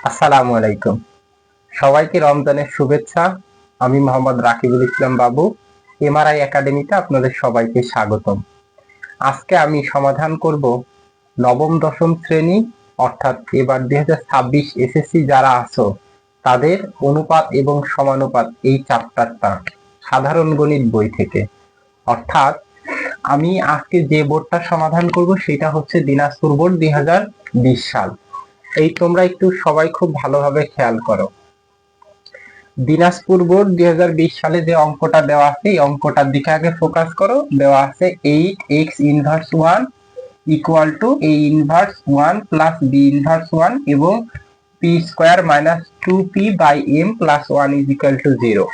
আসসালামু আলাইকুম। সবাইকে রমজানের শুভেচ্ছা। আমি মোহাম্মদ রাকিবুল ইসলাম বাবু, এমআরআই একাডেমিতে আপনাদের সবাইকে স্বাগতম। আজকে আমি সমাধান করব নবম দশম শ্রেণী অর্থাৎ এবার 2026 এসএসসি যারা আছো তাদের অনুপাত এবং সমানুপাত এই চ্যাপ্টারটা সাধারণ গণিত বই থেকে। অর্থাৎ আমি আজকে যে বোর্ডটা সমাধান করব সেটা হচ্ছে দিনাজপুর বোর্ড 2020 সাল। এই তোমরা একটু সবাই খুব ভালোভাবে খেয়াল করো। দিনাজপুর বোর্ড 2020 সালে যে অঙ্কটা দেওয়া আছে এই অঙ্কটার দিকে আগে ফোকাস করো। দেওয়া আছে 8x inverse 1 equal to a inverse 1 plus b inverse 1 এবং p square minus 2p by m plus 1 is equal to 0।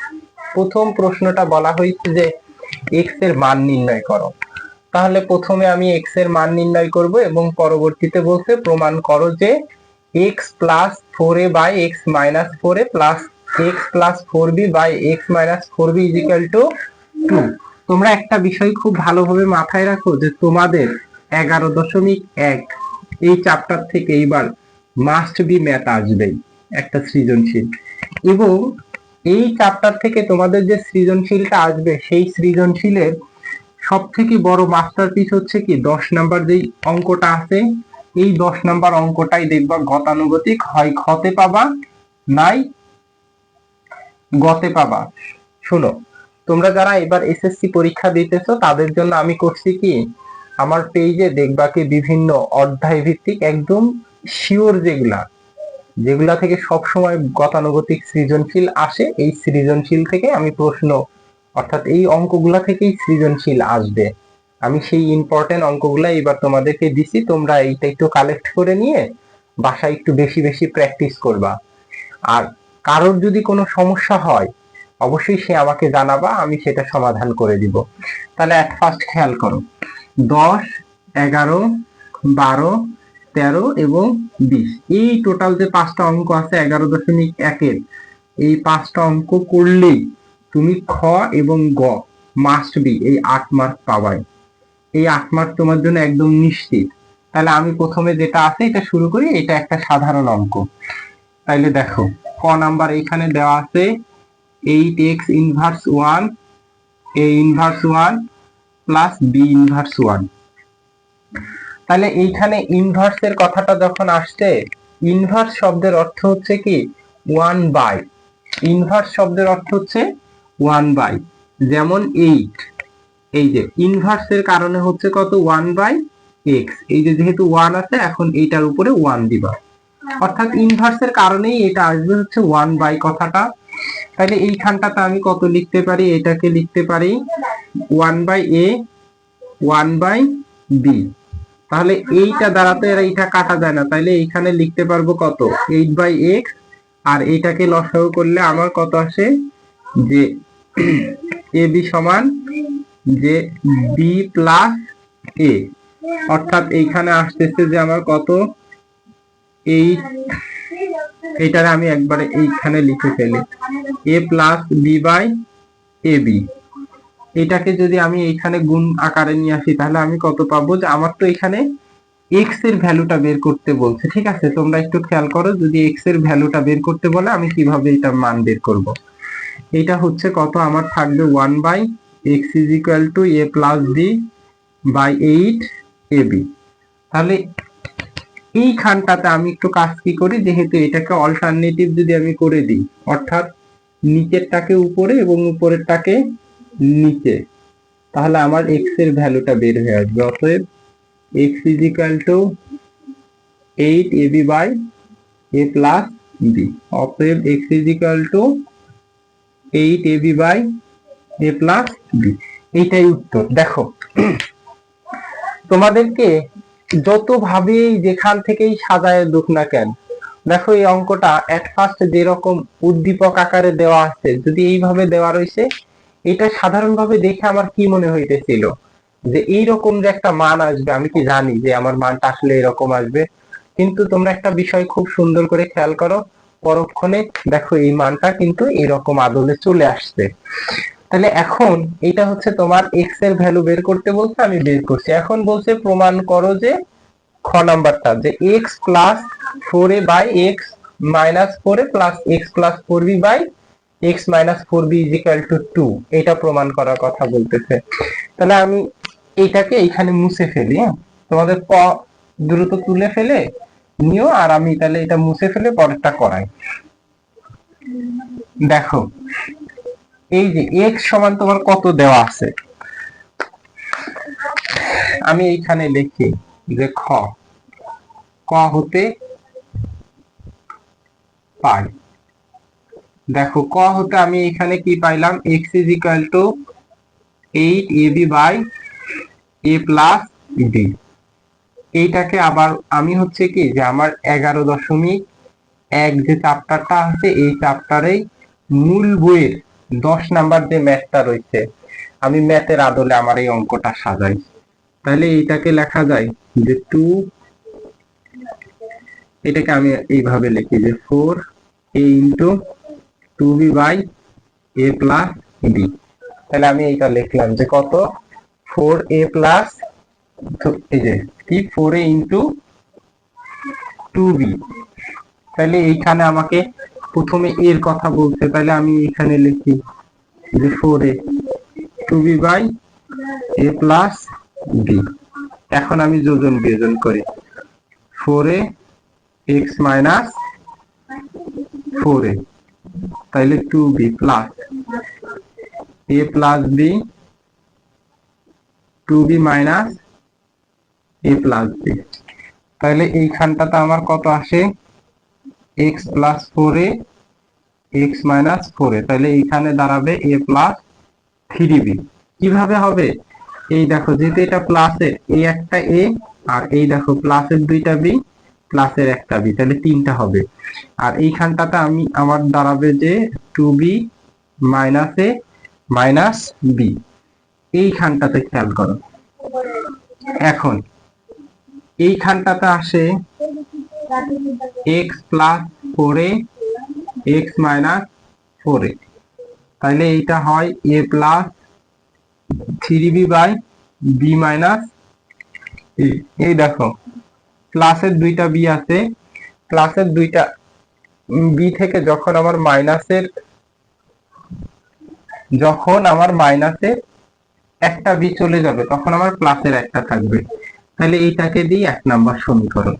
প্রথম প্রশ্নটা বলা হয়েছে যে x এর মান নির্ণয় করো। তাহলে প্রথমে আমি x এর মান নির্ণয় করব এবং পরবর্তীতে বলছে প্রমাণ করো যে x plus 4a by x minus 4a plus x plus 4b by x minus 4b is equal to 2। তোমরা একটা বিষয় খুব ভালোভাবে মাথায় রাখো যে তোমাদের 11.1 এই চ্যাপ্টার থেকে এইবার মাস্ট বি ম্যাথ আসবেই একটা সৃজনশীল, এবং এই চ্যাপ্টার থেকে তোমাদের যে সৃজনশীলটা আসবে সেই সৃজনশীলের সব থেকে বড় মাস্টারপিস হচ্ছে কি 10 নাম্বার যেই অঙ্কটা আছে এই 10 নাম্বার অঙ্কটাই দেখবা গতানুগতিক, হয় খতে পাবা নাই গতে পাবা। শোনো, তোমরা যারা এবার এসএসসি পরীক্ষা দিতেছো তাদের জন্য আমি করছি কি, আমার পেজে দেখবা কি বিভিন্ন অধ্যায় ভিত্তিক একদম শিওর যেগুলা থেকে সব সময় গতানুগতিক সৃজনশীল আসে, এই সৃজনশীল থেকে আমি প্রশ্ন অর্থাৎ এই অঙ্কগুলা থেকেই সৃজনশীল আসবে। আমি সেই ইম্পর্টেন্ট অঙ্কগুলা এবার তোমাদেরকে দিছি, তোমরা এইটা একটু কালেক্ট করে নিয়ে বাসায় একটু বেশি বেশি প্র্যাকটিস করবা। আর কারোর যদি কোনো সমস্যা হয় অবশ্যই সে আমাকে জানাবা, আমি সেটা সমাধান করে দিব। তাহলে এট ফার্স্ট খেয়াল করো, 10, 11, 12, 13 এবং 20 এই টোটাল যে 5টা অঙ্ক আছে 11.1 এর, এই 5টা অঙ্ক করলেই তুমি খ এবং গ মাস্ট বি এই 8 মার্ক পাবাই। এই 8 মার্ক তোমার জন্য একদম নিশ্চিত। তাহলে আমি প্রথমে যেটা আছে এটা শুরু করি, এটা একটা সাধারণ অঙ্ক। তাইলে দেখো ক নাম্বার এখানে দেওয়া আছে 8x inverse 1 a inverse 1 plus b inverse 1। তাহলে এইখানে ইনভার্স এর কথাটা যখন আসছে, ইনভার্স শব্দের অর্থ হচ্ছে কি 1 বাই, ইনভার্স শব্দের অর্থ হচ্ছে 1 বাই। যেমন 8, এই যে ইনভার্স এর কারণে হচ্ছে কত 1 বাই x, এই যে যেহেতু 1 আছে এখন এইটার উপরে 1 দিবা, অর্থাৎ ইনভার্স এর কারণেই এটা আসবে হচ্ছে 1 বাই কথাটা। তাহলে এইখানটাতে আমি কত লিখতে পারি, এটাকে লিখতে পারি 1 বাই a 1 বাই b। তাহলে এইটা দ্বারা তো এইটা কাটা যায় না, তাহলে এইখানে লিখতে পারবো কত 8 বাই x, আর এইটাকে লসাগু করলে আমার কত আসে যে ab সমান যে b প্লাস a, অর্থাৎ এইখানে আসতেছে যে আমার কত 8, এইটারে আমি একবারে এইখানে লিখে ফেলি a plus b by ab। এটাকে যদি আমি এইখানে গুণ আকারে নিয়ে আসি তাহলে আমি কত পাবো, যে আমার তো এখানে x এর ভ্যালুটা বের করতে বলছে, ঠিক আছে? তোমরা একটু খেয়াল করো, যদি x এর ভ্যালুটা বের করতে বলে আমি কিভাবে এটা মান বের করব। এটা হচ্ছে কত আমার থাকবে 1 by x is equal to a plus b by 8 ab। তাহলে এইখানটাতে আমি একটু কাজ কি করি, যেহেতু এটাকে অল্টারনেটিভ যদি আমি করে দিই, অর্থাৎ নিচেরটাকে উপরে এবং উপরেরটাকে নিচে, তাহলে আমার x এর ভ্যালুটা বের হয়ে আসবে। অতএব x is equal to 8ab by a plus b। অতএব x is equal to 8ab by a plus b। এইটাই উত্তর। দেখো তোমাদেরকে যত ভাবে যেখান থেকেই সাজায় দুক না কেন, দেখো এই অঙ্কটা এট ফার্স্ট যেরকম উদ্দীপক আকারে দেওয়া আছে, যদি এইভাবে দেওয়া রয়েছে, এটা সাধারণভাবে দেখে আমার কি মনে হইতেছিল যে এইরকম যে একটা মান আসবে, আমি কি জানি যে আমার মানটা আসলে এরকম আসবে। কিন্তু তোমরা একটা বিষয় খুব সুন্দর করে খেয়াল করো, পরক্ষণে দেখো এই মানটা কিন্তু এরকম আদলে চলে আসছে। তাহলে এখন এটা হচ্ছে তোমার এক্স এর ভ্যালু বের করতে বলছে, আমি বের করছি। এখন বলছে প্রমাণ করো যে খ নাম্বারটা যে x plus 4a by x -4 plus x plus 4b by x minus 4b is equal to 2, এটা প্রমাণ করার কথা বলতেছে। তাহলে আমি এইটাকে এইখানে মুছে ফেলি। হ্যাঁ, তোমাদের ক দ্রুত তুলে ফেলে নিও, আর আমি তাহলে এটা মুছে ফেলে পরেরটা করাই। দেখো এই যে x সমান তোমার কত দেওয়া আছে, আমি এইখানে লিখি যে ক হতে পাই। দেখো ক হতে আমি এখানে কি পাইলাম, x is equal to 8ab by a plus b। এইটাকে আবার আমি হচ্ছে কি যে আমার 11.1 যে চ্যাপ্টারটা আছে এই চ্যাপ্টারেই মূল বইয়ের 10 নাম্বার যে ম্যাথটা রয়েছে, আমি ম্যাথের আদলে আমার এই অঙ্কটা সাজাই। তাহলে এইটাকে লেখা যায় যে 2, এটাকে আমি এইভাবে লিখি যে 4a into 2b by a plus b। তাহলে আমি এইটা লিখলাম যে কত, 4a প্লাস, এই যে কি 4a ইন্টু 2b। তাহলে এইখানে আমাকে প্রথমে এর কথা বলতে, তাহলে আমি এখানে লিখি যে 4a 2b by a plus b। এখন আমি যোজন বিয়োজন করি, 4a x মাইনাস 4a, তাহলে 2b plus a plus b 2b minus a plus b। তাহলে এইখানটাতে আমার কত আসে, x plus 4a x minus 4a, তাহলে এইখানে দাঁড়াবে a প্লাস 3b। কিভাবে হবে, এই দেখো যেহেতু এটা প্লাসের এই একটা a, আর এই দেখো প্লাসের দুইটা b প্লাসের একটা b, তাহলে তিনটা হবে। আর এইখানটাতে আমি আমার দাঁড়াবে যে 2b minus a minus b। এইখানটাতে খেয়াল করো, এখন এইখানটাতে আসে x plus 4a x minus 4a, তাহলে এইটা হয় a plus 3b by b minus a। এই দেখো প্লাসের দুইটা b আছে, প্লাসের দুইটা b থেকে যখন আমার মাইনাসের একটা b চলে যাবে তখন আমার প্লাসের একটা থাকবে। তাহলে এইটাকে দিই 1 নাম্বার সমীকরণ।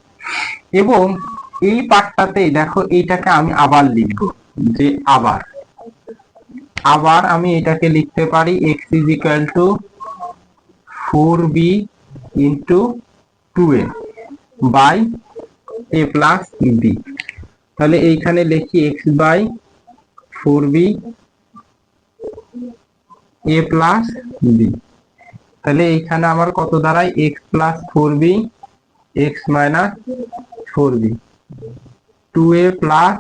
এবং এই পার্টটাতেই দেখো এইটাকে আমি আবার লিখব যে আবার আমি এটাকে লিখতে পারি x is equal to 4b into 2a by a plus b। তাহলে এইখানে লিখি x by 4b a plus b। তাহলে এইখানে আমার কত দাঁড়ায়, x plus 4b x minus 4b 2a plus,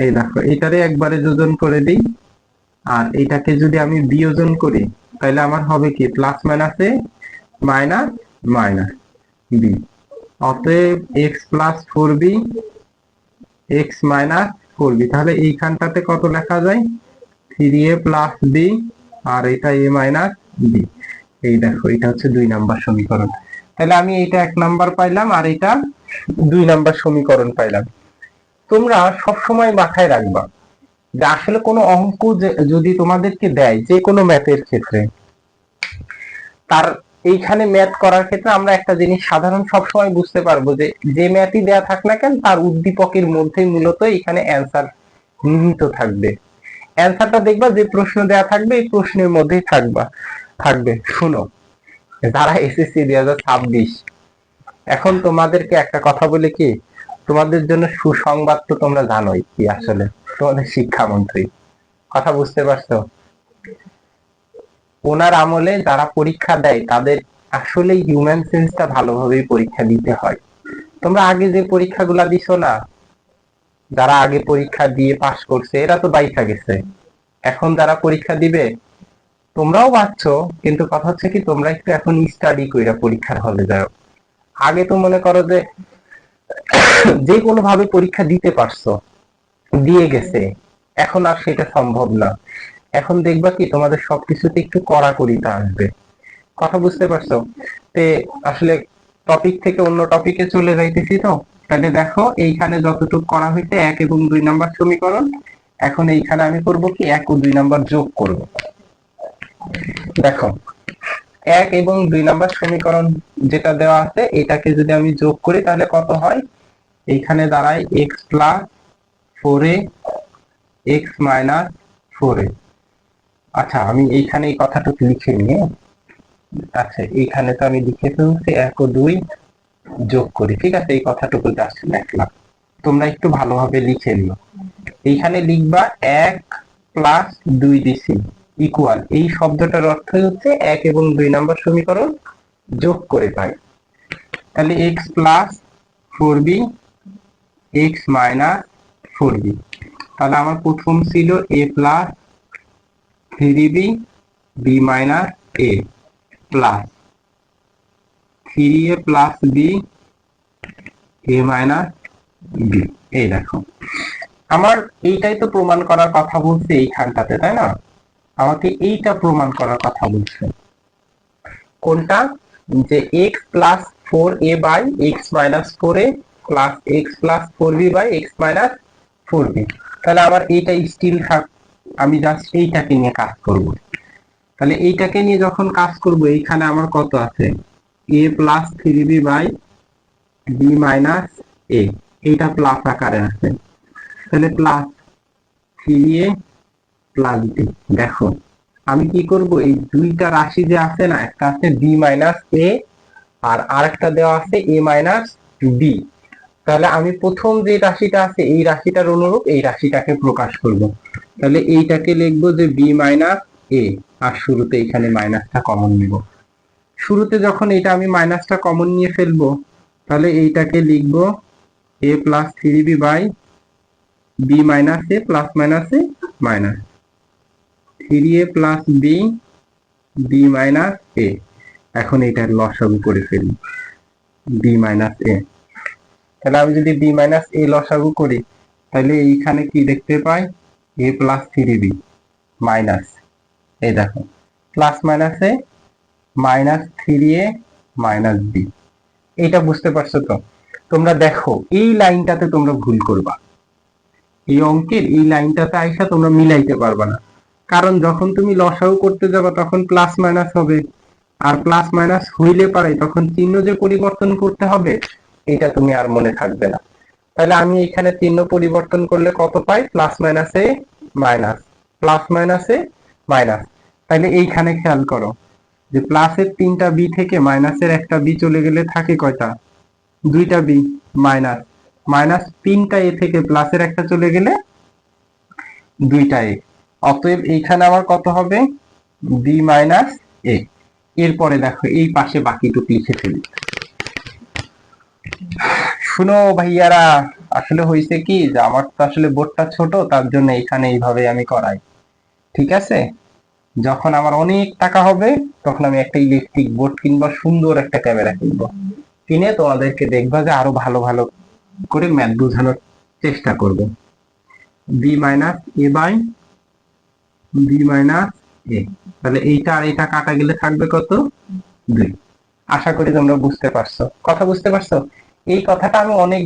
এই দেখো এটারে একবারে যোজন করে দিই, আর এটাকে যদি আমি বিয়োজন করি তাহলে আমার হবে কি প্লাস মাইনাসে মাইনাস মাইনাস b। অতএব x plus 4b x minus 4b। তাহলে এইখানটাতে কত লেখা যায়, 3a প্লাস b, আর এটা a মাইনাস b। এই দেখো এটা হচ্ছে 2 নাম্বার সমীকরণ। তাহলে আমি এইটা 1 নাম্বার পাইলাম আর এটা 2 নাম্বার সমীকরণ পাইলাম। তোমরা সব সময় মাথায় রাখবা যে আসলে কোনো অঙ্ক যদি তোমাদেরকে দেয় যে কোনো ম্যাথের ক্ষেত্রে, তার এইখানে ম্যাথ করার ক্ষেত্রে আমরা একটা জিনিস সাধারণ সবসময় বুঝতে পারবো যে যে ম্যাথই দেয়া থাক না কেন তার উদ্দীপকের মধ্যেই মূলত এখানে অ্যান্সার নিহিত থাকবে। অ্যান্সারটা দেখবা যে প্রশ্ন দেয়া থাকবে এই প্রশ্নের মধ্যেই থাকবে। শুনো, যারা এসএসসি 2026, এখন তোমাদেরকে একটা কথা বলে কি, তোমাদের জন্য সুসংবাদ তো তোমরা জানোই কি, আসলে তোমাদের শিক্ষামন্ত্রী, কথা বুঝতে পারছো? ওনার আমলে যারা পরীক্ষা দেয় তাদের আসলে হিউম্যান সেন্সটা ভালোভাবেই পরীক্ষা দিতে হয়। তোমরা আগে যে পরীক্ষাগুলা দিছো না, যারা আগে পরীক্ষা দিয়ে পাস করছে এরা তো বাইসা গেছে, এখন যারা পরীক্ষা দিবে তোমরাও পাচ্ছ, কিন্তু কথা হচ্ছে কি তোমরা একটু এখন স্টাডি কইরা পরীক্ষার হলে যাও। আগে তো মনে করো যে যে কোনো ভাবে পরীক্ষা দিতে পারছো, দিয়ে গেছে, এখন আর সেটা সম্ভব না। এখন দেখবা কি তোমাদের সবকিছুতে একটু কড়াকড়িতে আসবে, কথা বুঝতে পারছো? তে আসলে টপিক থেকে অন্য টপিকে চলে যাইতেছি তো, তাহলে দেখো এইখানে যতটুকু করা হয়েছে 1 এবং 2 নাম্বার সমীকরণ, এখন এইখানে আমি করব কি 1 ও 2 নাম্বার যোগ করব। দেখো 1 এবং 2 নাম্বার সমীকরণ যেটা দেওয়া আছে এটাকে যদি আমি যোগ করি তাহলে কত হয়, এইখানে দাঁড়ায় x plus 4a x minus 4a। আচ্ছা আমি এইখানে এই কথাটুকু লিখে নিয়ে, আচ্ছা এইখানে তো আমি লিখে ফেলছি 1 ও 2 যোগ করি, ঠিক আছে, এই কথাটুকু জাস্ট লিখলাম, তোমরা একটু ভালোভাবে লিখে নিও। এইখানে লিখবা 1 প্লাস 2 দিছি ইকুয়াল, এই শব্দটার অর্থ হচ্ছে 1 এবং 2 নাম্বার সমীকরণ যোগ করে পাই। তাহলে x plus 4b x minus 4b, তাহলে আমার প্রথম ছিল a plus 3b b minus a plus 3a plus b a minus b। এই দেখো আমার এইটাই তো প্রমাণ করার কথা বলছে এইখানটাতে, তাই না? আমাকে এইটা প্রমাণ করার কথা বলছে, কোনটা, যে x plus 4a by x minus 4a plus x plus 4b by x minus 4b। তাহলে আমার এইটা স্টিল থাক, আমি জাস্ট এইটাকে নিয়ে কাজ করব। তাহলে এইটাকে নিয়ে যখন কাজ করব এইখানে আমার কত আছে, a plus 3b by b minus a, এইটা প্লাস আকারে আছে, তাহলে প্লাস 3a প্লাস b। দেখো আমি কি করব, এই দুইটা রাশি যে আছে না, একটা আছে b মাইনাস a আর আরেকটা দেওয়া আছে a মাইনাস b, তাহলে আমি প্রথম যে রাশিটা আছে এই রাশিটার অনুরূপ এই রাশিটাকে প্রকাশ করব। তাহলে এইটাকে লিখবো যে b মাইনাস a, আর শুরুতে এখানে মাইনাসটা কমন নিব। শুরুতে যখন এটা আমি মাইনাসটা কমন নিয়ে ফেলবো তাহলে এইটাকে লিখবো a plus 3b by b minus a plus minus a minus 3a plus b b minus a। এখন এটার লসাগু করে ফেলি b মাইনাস a, তাহলে আমি যদি b মাইনাস a লসাগু করি তাহলে এইখানে কি দেখতে পাই, a প্লাস 3b মাইনাস, এই দেখো প্লাস মাইনাসে মাইনাস 3a মাইনাস b। এটা বুঝতে পারছো তো? তোমরা দেখো এই লাইনটাতে তোমরা ভুল করবা, এই অঙ্কের এই লাইনটাতে আইসা তোমরা মিলাইতে পারবা না, কারণ যখন তুমি লসাগু করতে যাবা তখন প্লাস মাইনাস হবে, আর প্লাস মাইনাস হইলে পারে তখন চিহ্ন যে পরিবর্তন করতে হবে এটা তুমি আর মনে থাকবে না। তাহলে আমি এখানে চিহ্ন পরিবর্তন করলে কত পাই, প্লাস মাইনাসে মাইনাস, প্লাস মাইনাসে মাইনাস। তাহলে এইখানে খেয়াল করো যে প্লাসের 3টা বি থেকে মাইনাসের একটা বি চলে গেলে থাকে কয়টা, 2টা বি, মাইনাস মাইনাস 3টা এ থেকে প্লাসের একটা চলে গেলে 2টা এ, অতএব এইখানে আমার কত হবে, বি মাইনাস এ। এরপরে দেখো এই পাশে বাকিটুকু লিখে ফেলি। শুনো ভাইয়ারা, আসলে হয়েছে কি যে আমার তো আসলে বোর্ডটা ছোট, তার জন্য এখানে এইভাবে আমি করাই, ঠিক আছে? যখন আমার অনেক টাকা হবে তখন আমি একটা ইলেকট্রিক বোর্ড কিনবো, সুন্দর একটা ক্যামেরা কিনবো, কিনে তোমাদেরকে দেখবা যে আরো ভালো ভালো করে ম্যাথ বোঝানোর চেষ্টা করব। B minus A by B minus A, তাহলে এইটা আর এটা কাটা গেলে থাকবে কত, 2। আশা করি তোমরা বুঝতে পারছো, কথা বুঝতে পারছো? এই কথাটা আমি অনেক